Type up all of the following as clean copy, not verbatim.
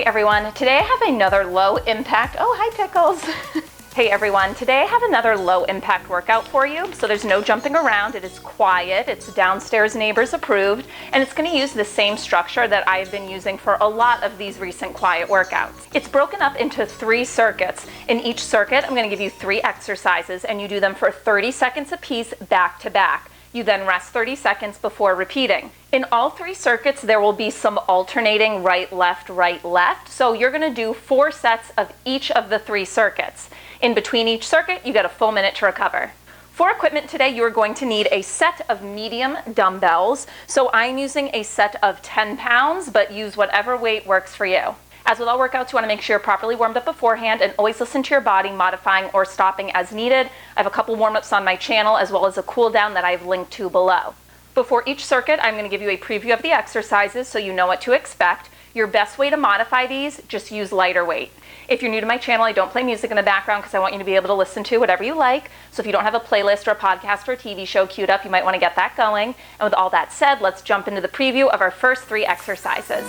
Hey everyone, today I have another low impact, oh hi Pickles. Hey everyone, today I have another low impact workout for you. So there's no jumping around, it is quiet, it's downstairs neighbors approved, and it's gonna use the same structure that I've been using for a lot of these recent quiet workouts. It's broken up into 3 circuits. In each circuit, I'm gonna give you 3 exercises and you do them for 30 seconds apiece back to back. You then rest 30 seconds before repeating. In all 3 circuits, there will be some alternating right, left. So you're gonna do 4 sets of each of the 3 circuits. In between each circuit, you get a full minute to recover. For equipment today, you are going to need a set of medium dumbbells. So I'm using a set of 10 pounds, but use whatever weight works for you. As with all workouts, you want to make sure you're properly warmed up beforehand and always listen to your body, modifying or stopping as needed. I have a couple warm-ups on my channel as well as a cool down that I've linked to below. Before each circuit, I'm going to give you a preview of the exercises so you know what to expect. Your best way to modify these, just use lighter weight. If you're new to my channel, I don't play music in the background because I want you to be able to listen to whatever you like. So if you don't have a playlist or a podcast or a TV show queued up, you might want to get that going. And with all that said, let's jump into the preview of our first 3 exercises.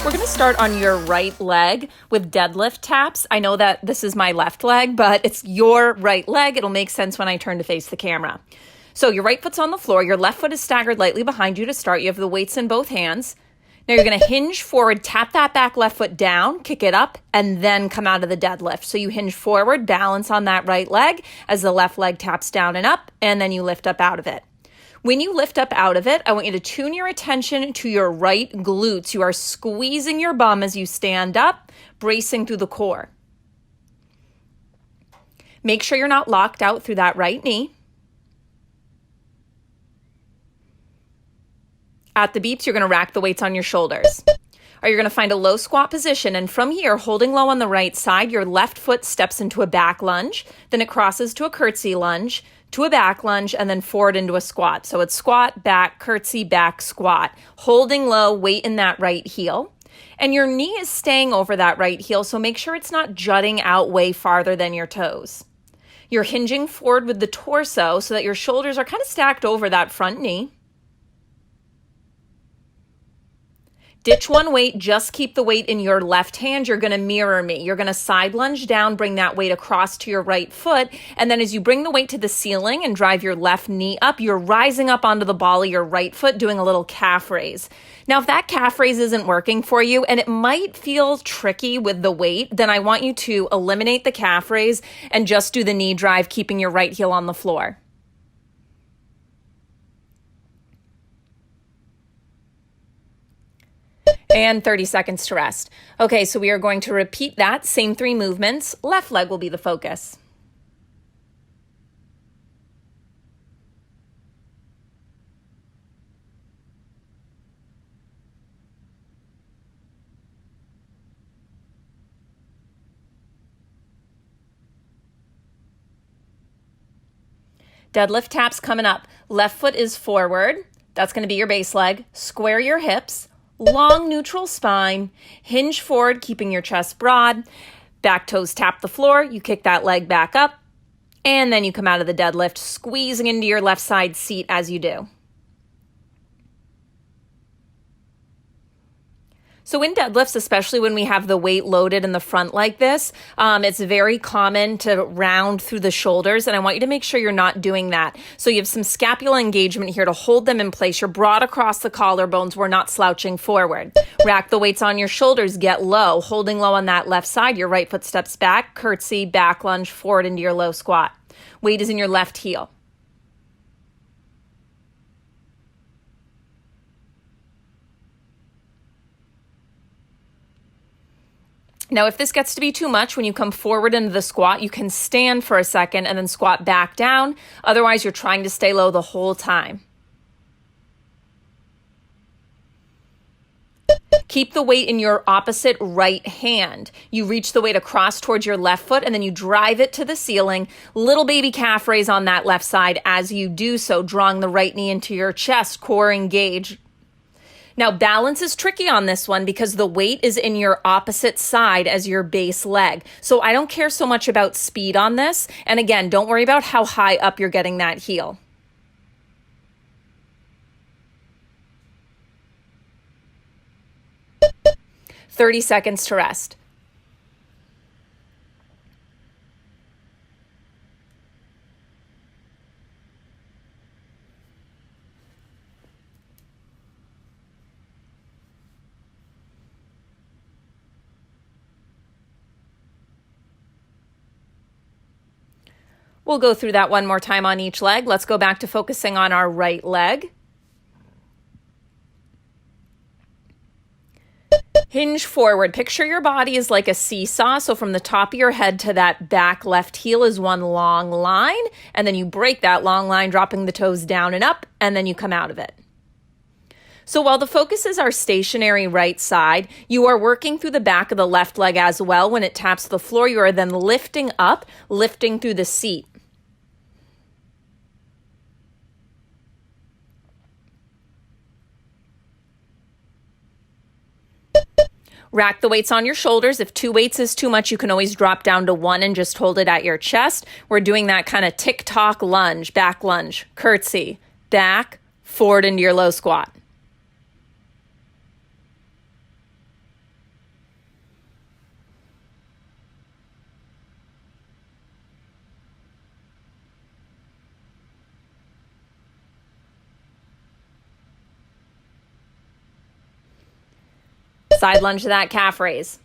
We're going to start on your right leg with deadlift taps. I know that this is my left leg, but it's your right leg. It'll make sense when I turn to face the camera. So your right foot's on the floor. Your left foot is staggered lightly behind you to start. You have the weights in both hands. Now you're going to hinge forward, tap that back left foot down, kick it up, and then come out of the deadlift. So you hinge forward, balance on that right leg as the left leg taps down and up, and then you lift up out of it. When you lift up out of it, I want you to tune your attention to your right glutes. You are squeezing your bum as you stand up, bracing through the core. Make sure you're not locked out through that right knee. At the beeps, you're going to rack the weights on your shoulders. Or you're going to find a low squat position, and from here, holding low on the right side, your left foot steps into a back lunge, then it crosses to a curtsy lunge, to a back lunge, and then forward into a squat. So it's squat, back, curtsy, back, squat. Holding low, weight in that right heel. And your knee is staying over that right heel, so make sure it's not jutting out way farther than your toes. You're hinging forward with the torso so that your shoulders are kind of stacked over that front knee. Ditch one weight, just keep the weight in your left hand. You're going to mirror me. You're going to side lunge down, bring that weight across to your right foot. And then as you bring the weight to the ceiling and drive your left knee up, you're rising up onto the ball of your right foot, doing a little calf raise. Now, if that calf raise isn't working for you, and it might feel tricky with the weight, then I want you to eliminate the calf raise and just do the knee drive, keeping your right heel on the floor. And 30 seconds to rest. Okay, so we are going to repeat that, same 3 movements. Left leg will be the focus. Deadlift taps coming up. Left foot is forward. That's going to be your base leg. Square your hips. Long neutral spine, hinge forward, keeping your chest broad, back toes tap the floor, you kick that leg back up, and then you come out of the deadlift, squeezing into your left side seat as you do. So in deadlifts, especially when we have the weight loaded in the front like this, it's very common to round through the shoulders, and I want you to make sure you're not doing that. So you have some scapular engagement here to hold them in place. You're broad across the collarbones. We're not slouching forward. Rack the weights on your shoulders. Get low. Holding low on that left side, your right foot steps back, curtsy, back lunge, forward into your low squat. Weight is in your left heel. Now, if this gets to be too much, when you come forward into the squat, you can stand for a second and then squat back down. Otherwise, you're trying to stay low the whole time. Keep the weight in your opposite right hand. You reach the weight across towards your left foot and then you drive it to the ceiling. Little baby calf raise on that left side as you do so, drawing the right knee into your chest, core engaged. Now, balance is tricky on this one because the weight is in your opposite side as your base leg. So I don't care so much about speed on this. And again, don't worry about how high up you're getting that heel. "30 seconds to rest. We'll go through that one more time on each leg. Let's go back to focusing on our right leg. Hinge forward. Picture your body as like a seesaw. So from the top of your head to that back left heel is one long line. And then you break that long line, dropping the toes down and up, and then you come out of it. So while the focus is our stationary right side, you are working through the back of the left leg as well. When it taps the floor, you are then lifting up, lifting through the seat. Rack the weights on your shoulders. If 2 weights is too much, you can always drop down to 1 and just hold it at your chest. We're doing that kind of tick-tock lunge, back lunge, curtsy, back, forward into your low squat. Side lunge to that calf raise.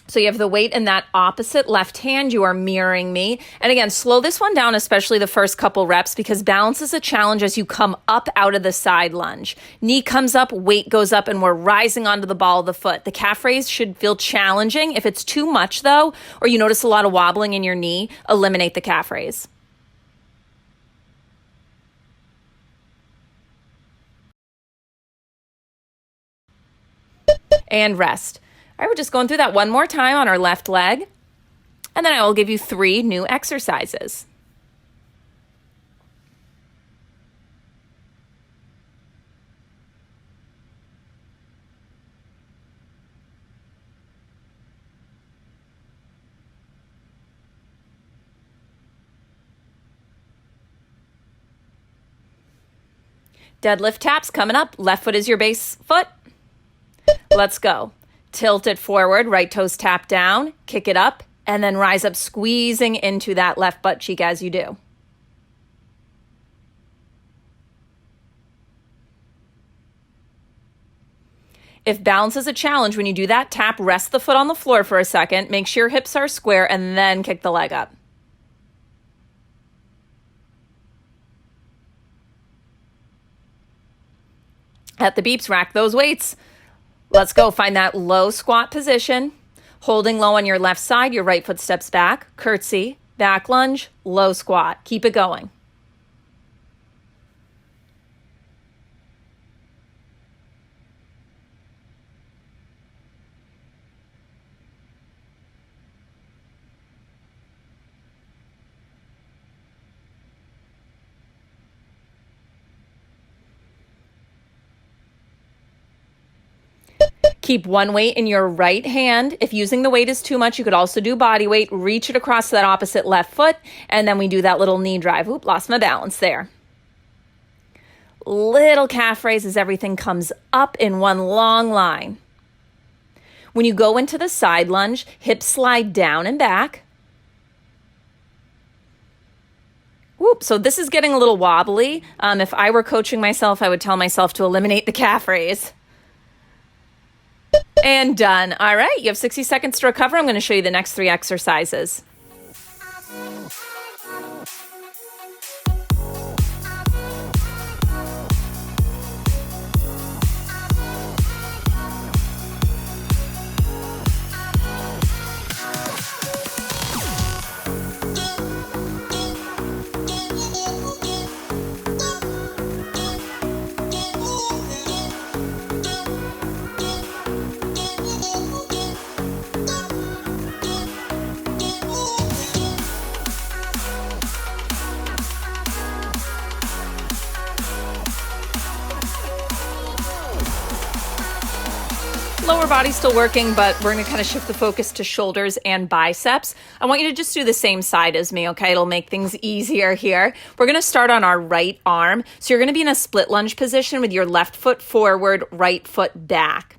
So you have the weight in that opposite left hand. You are mirroring me. And again, slow this one down, especially the first couple reps, because balance is a challenge as you come up out of the side lunge. Knee comes up, weight goes up, and we're rising onto the ball of the foot. The calf raise should feel challenging. If it's too much though, or you notice a lot of wobbling in your knee, eliminate the calf raise. And rest. All right, we're just going through that one more time on our left leg. And then I will give you 3 new exercises. Deadlift taps coming up. Left foot is your base foot. Let's go. Tilt it forward, right toes tap down, kick it up, and then rise up, squeezing into that left butt cheek as you do. If balance is a challenge, when you do that tap, rest the foot on the floor for a second, make sure your hips are square, and then kick the leg up. At the beeps, rack those weights. Let's go. Find that low squat position. Holding low on your left side, your right foot steps back. Curtsy, back lunge, low squat. Keep it going. Keep one weight in your right hand. If using the weight is too much, you could also do body weight. Reach it across that opposite left foot, and then we do that little knee drive. Oop, lost my balance there. Little calf raise as everything comes up in one long line. When you go into the side lunge, hips slide down and back. Whoop, so this is getting a little wobbly. If I were coaching myself, I would tell myself to eliminate the calf raise. And done. All right, you have 60 seconds to recover. I'm going to show you the next 3 exercises. Lower body still working, but we're gonna kind of shift the focus to shoulders and biceps. I want you to just do the same side as me, okay? It'll make things easier here. We're gonna start on our right arm. So you're gonna be in a split lunge position with your left foot forward, right foot back.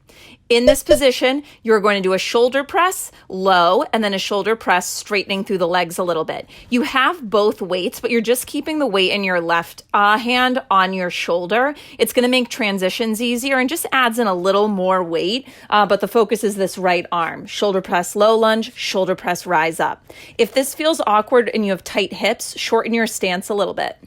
In this position, you're going to do a shoulder press low and then a shoulder press straightening through the legs a little bit. You have both weights, but you're just keeping the weight in your left hand on your shoulder. It's going to make transitions easier and just adds in a little more weight, but the focus is this right arm. Shoulder press low lunge, shoulder press rise up. If this feels awkward and you have tight hips, shorten your stance a little bit.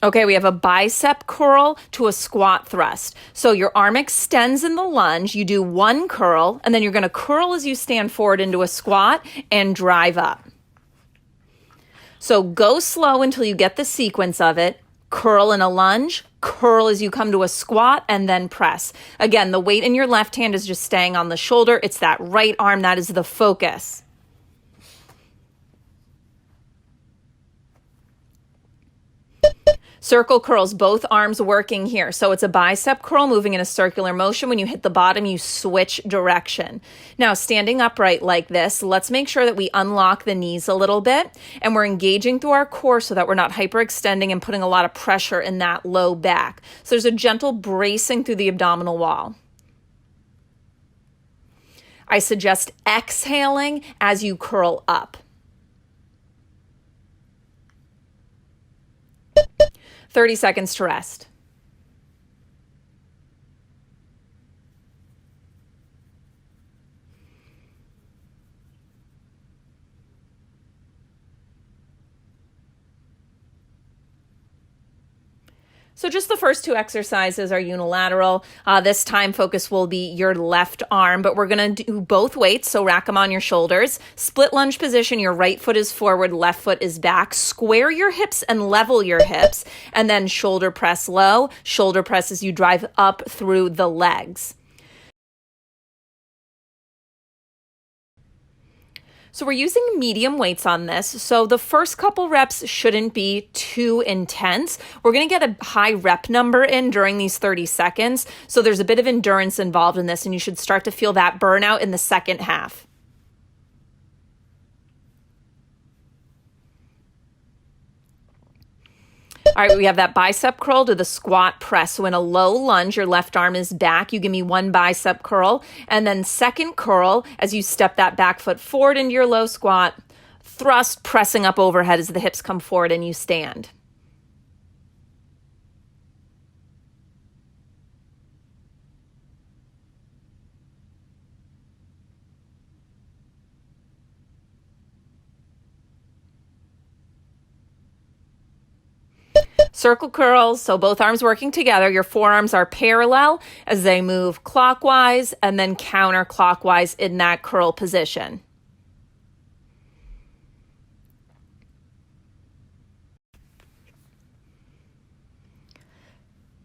Okay, we have a bicep curl to a squat thrust. So your arm extends in the lunge, you do one curl, and then you're gonna curl as you stand forward into a squat and drive up. So go slow until you get the sequence of it. Curl in a lunge, curl as you come to a squat, and then press. Again, the weight in your left hand is just staying on the shoulder. It's that right arm, that is the focus. Circle curls, both arms working here. So it's a bicep curl moving in a circular motion. When you hit the bottom, you switch direction. Now, standing upright like this, let's make sure that we unlock the knees a little bit and we're engaging through our core so that we're not hyperextending and putting a lot of pressure in that low back. So there's a gentle bracing through the abdominal wall. I suggest exhaling as you curl up. 30 seconds to rest. So just the first two exercises are unilateral. This time focus will be your left arm, but we're gonna do both weights, so rack them on your shoulders. Split lunge position, your right foot is forward, left foot is back. Square your hips and level your hips, and then shoulder press low. Shoulder press as you drive up through the legs. So we're using medium weights on this. So the first couple reps shouldn't be too intense. We're gonna get a high rep number in during these 30 seconds. So there's a bit of endurance involved in this and you should start to feel that burnout in the second half. All right, we have that bicep curl to the squat press. So in a low lunge, your left arm is back. You give me one bicep curl, and then second curl as you step that back foot forward into your low squat, thrust pressing up overhead as the hips come forward and you stand. Circle curls, so both arms working together. Your forearms are parallel as they move clockwise and then counterclockwise in that curl position.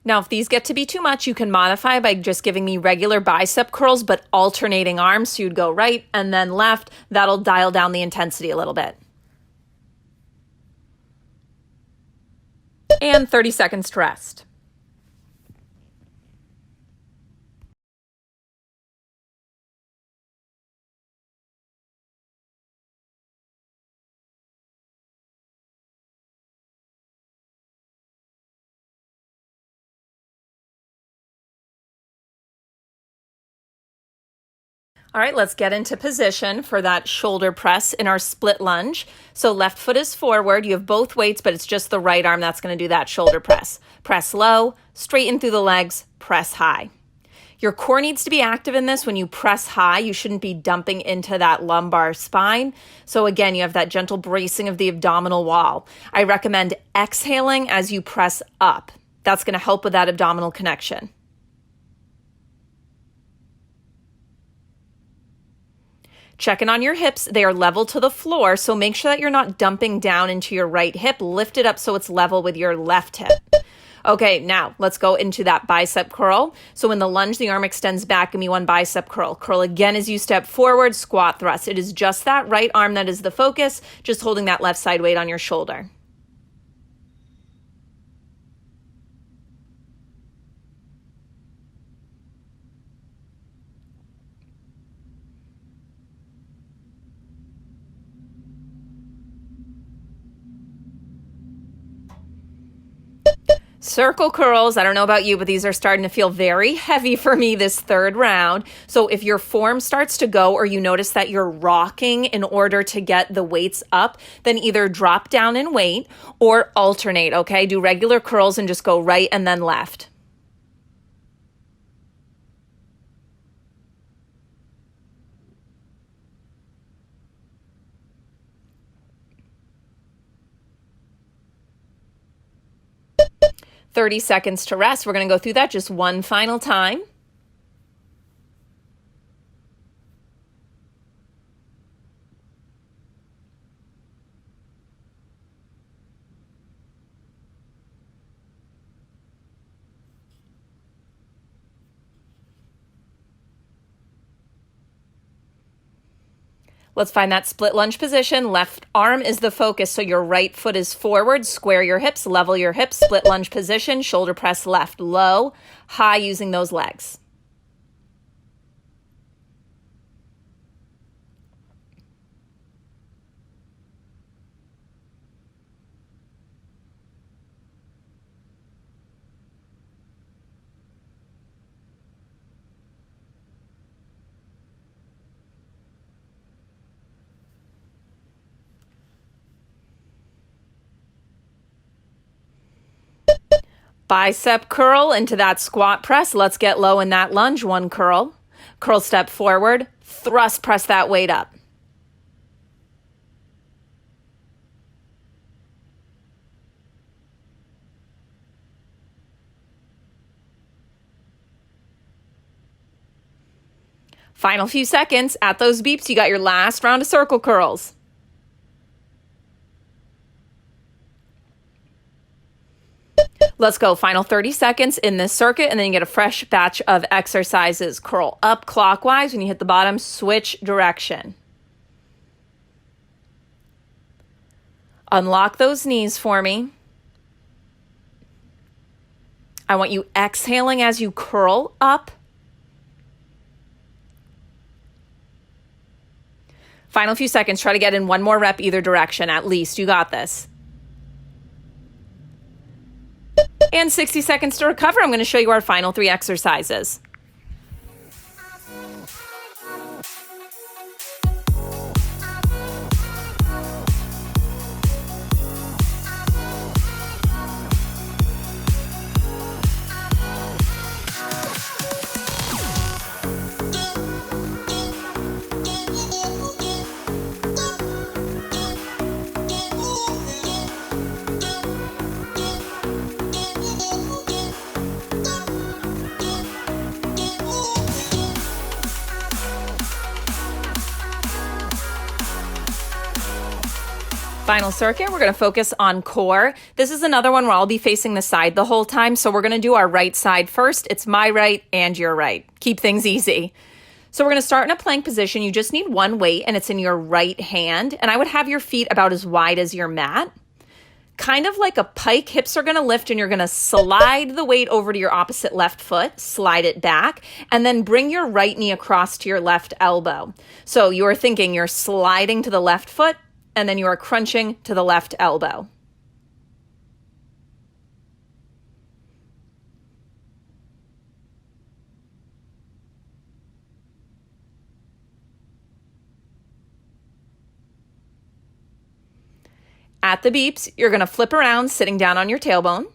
Now, if these get to be too much, you can modify by just giving me regular bicep curls, but alternating arms. So you'd go right and then left. That'll dial down the intensity a little bit. And 30 seconds to rest. All right, let's get into position for that shoulder press in our split lunge. So left foot is forward. You have both weights, but it's just the right arm that's going to do that shoulder press. Press low, straighten through the legs, press high. Your core needs to be active in this. When you press high, you shouldn't be dumping into that lumbar spine. So again, you have that gentle bracing of the abdominal wall. I recommend exhaling as you press up. That's going to help with that abdominal connection. Checking on your hips. They are level to the floor, so make sure that you're not dumping down into your right hip. Lift it up so it's level with your left hip. Okay, now let's go into that bicep curl. So in the lunge, the arm extends back. Give me one bicep curl. Curl again as you step forward, squat thrust. It is just that right arm that is the focus, just holding that left side weight on your shoulder. Circle curls, I don't know about you, but these are starting to feel very heavy for me this third round. So if your form starts to go or you notice that you're rocking in order to get the weights up, then either drop down in weight or alternate, okay? Do regular curls and just go right and then left. "30 seconds to rest." We're going to go through that just one final time. Let's find that split lunge position. Left arm is the focus, so your right foot is forward. Square your hips, level your hips, split lunge position, shoulder press left, low, high using those legs. Bicep curl into that squat press. Let's get low in that lunge. One curl. Curl step forward. Thrust press that weight up. Final few seconds. At those beeps, you got your last round of circle curls. Let's go. Final 30 seconds in this circuit, and then you get a fresh batch of exercises. Curl up clockwise. When you hit the bottom, switch direction. Unlock those knees for me. I want you exhaling as you curl up. Final few seconds. Try to get in one more rep either direction at least. You got this. And 60 seconds to recover. I'm going to show you our final 3 exercises. Final circuit, we're going to focus on core. This is another one where I'll be facing the side the whole time. So we're going to do our right side first. It's my right and your right. Keep things easy. So we're going to start in a plank position. You just need one weight and it's in your right hand. And I would have your feet about as wide as your mat. Kind of like a pike, hips are going to lift and you're going to slide the weight over to your opposite left foot, slide it back, and then bring your right knee across to your left elbow. So you're thinking you're sliding to the left foot, and then you are crunching to the left elbow. At the beeps, you're going to flip around, sitting down on your tailbone.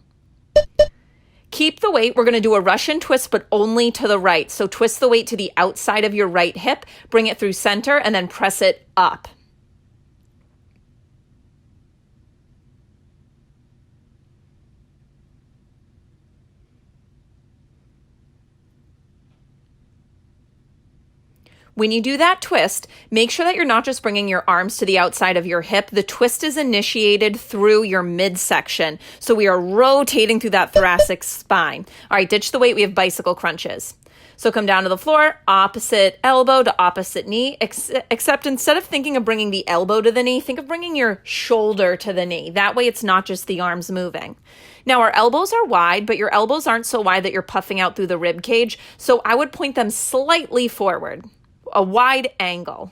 Keep the weight. We're going to do a Russian twist, but only to the right. So twist the weight to the outside of your right hip, bring it through center, and then press it up. When you do that twist, make sure that you're not just bringing your arms to the outside of your hip. The twist is initiated through your midsection. So we are rotating through that thoracic spine. All right, ditch the weight. We have bicycle crunches. So come down to the floor, opposite elbow to opposite knee, except instead of thinking of bringing the elbow to the knee, think of bringing your shoulder to the knee. That way it's not just the arms moving. Now our elbows are wide, but your elbows aren't so wide that you're puffing out through the rib cage. So I would point them slightly forward. A wide angle.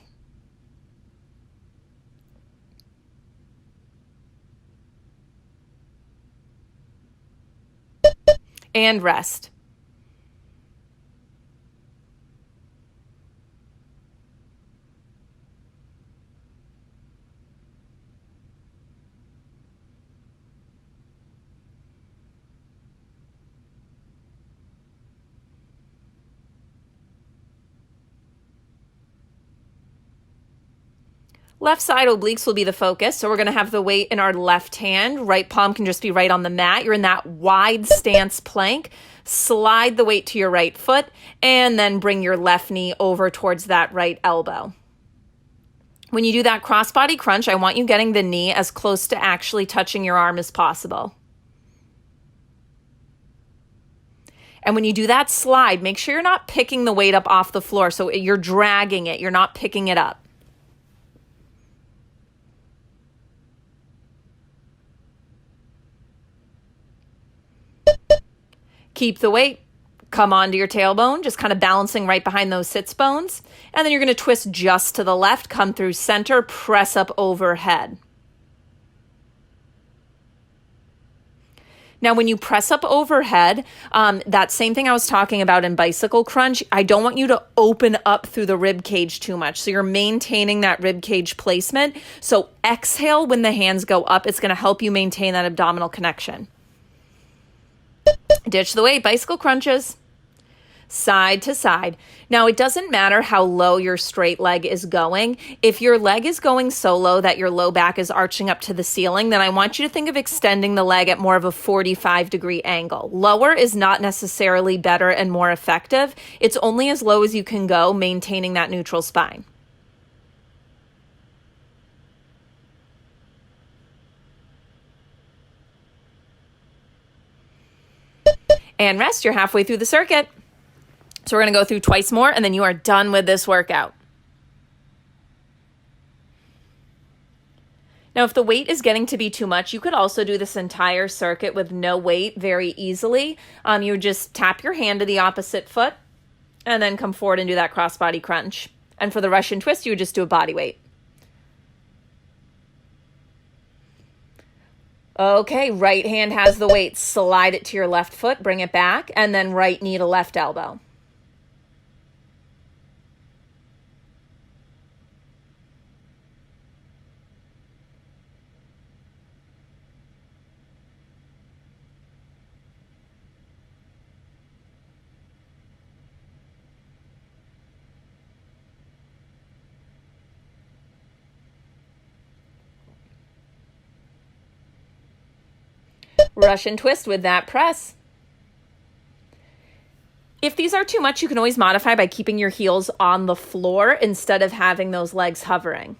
and rest. Left side obliques will be the focus. So we're going to have the weight in our left hand. Right palm can just be right on the mat. You're in that wide stance plank. Slide the weight to your right foot and then bring your left knee over towards that right elbow. When you do that crossbody crunch, I want you getting the knee as close to actually touching your arm as possible. And when you do that slide, make sure you're not picking the weight up off the floor. So you're dragging it. You're not picking it up. Keep the weight, come onto your tailbone, just kind of balancing right behind those sits bones. And then you're going to twist just to the left, come through center, press up overhead. Now, when you press up overhead, that same thing I was talking about in bicycle crunch, I don't want you to open up through the rib cage too much. So you're maintaining that rib cage placement. So exhale when the hands go up. It's going to help you maintain that abdominal connection. Ditch the weight, bicycle crunches, side to side. Now, it doesn't matter how low your straight leg is going. If your leg is going so low that your low back is arching up to the ceiling, then I want you to think of extending the leg at more of a 45-degree angle. Lower is not necessarily better and more effective. It's only as low as you can go, maintaining that neutral spine. And rest, you're halfway through the circuit. So we're going to go through twice more, and then you are done with this workout. Now, if the weight is getting to be too much, you could also do this entire circuit with no weight very easily. You would just tap your hand to the opposite foot, and then come forward and do that crossbody crunch. And for the Russian twist, you would just do a body weight. Okay, right hand has the weight. Slide it to your left foot, bring it back, and then right knee to left elbow. Russian twist with that press. If these are too much, you can always modify by keeping your heels on the floor instead of having those legs hovering.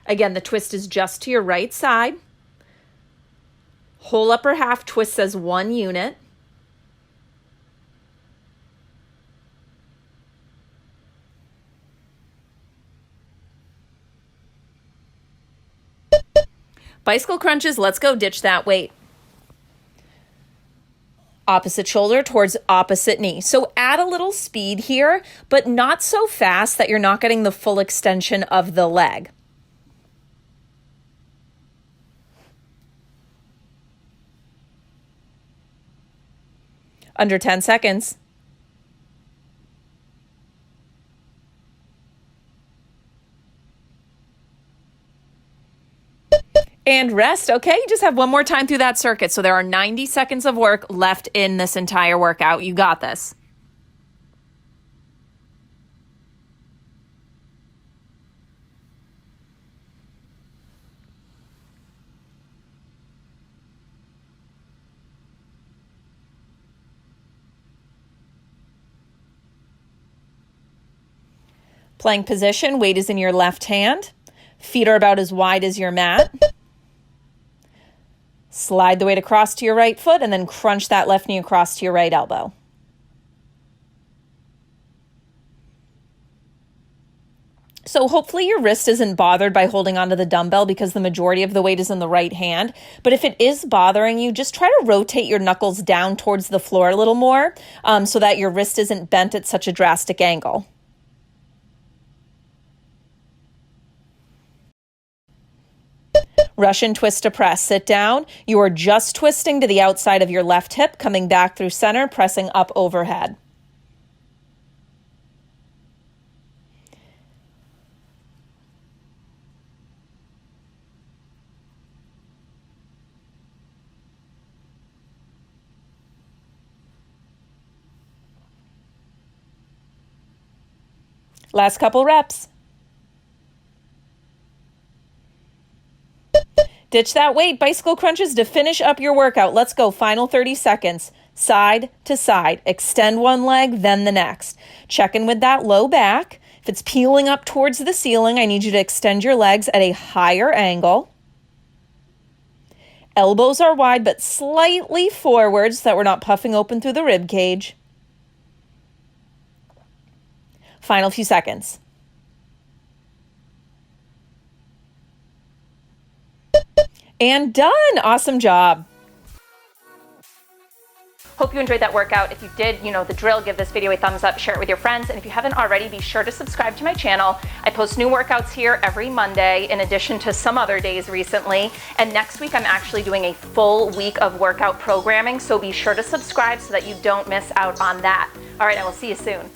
Again, the twist is just to your right side. Whole upper half twists as one unit. Bicycle crunches, let's go, ditch that weight. Opposite shoulder towards opposite knee. So add a little speed here, but not so fast that you're not getting the full extension of the leg. Under 10 seconds. And rest. Okay, you just have one more time through that circuit. So there are 90 seconds of work left in this entire workout. You got this. Plank position, weight is in your left hand. Feet are about as wide as your mat. Slide the weight across to your right foot and then crunch that left knee across to your right elbow. So hopefully your wrist isn't bothered by holding onto the dumbbell because the majority of the weight is in the right hand. But if it is bothering you, just try to rotate your knuckles down towards the floor a little more so that your wrist isn't bent at such a drastic angle. Russian twist to press. Sit down. You are just twisting to the outside of your left hip, coming back through center, pressing up overhead. Last couple reps. Ditch that weight. Bicycle crunches to finish up your workout. Let's go. Final 30 seconds. Side to side. Extend one leg, then the next. Check in with that low back. If it's peeling up towards the ceiling, I need you to extend your legs at a higher angle. Elbows are wide, but slightly forward so that we're not puffing open through the rib cage. Final few seconds. And done. Awesome job. Hope you enjoyed that workout. If you did, you know the drill. Give this video a thumbs up, share it with your friends. And if you haven't already, be sure to subscribe to my channel. I post new workouts here every Monday in addition to some other days recently. And next week, I'm actually doing a full week of workout programming. So be sure to subscribe so that you don't miss out on that. All right, I will see you soon.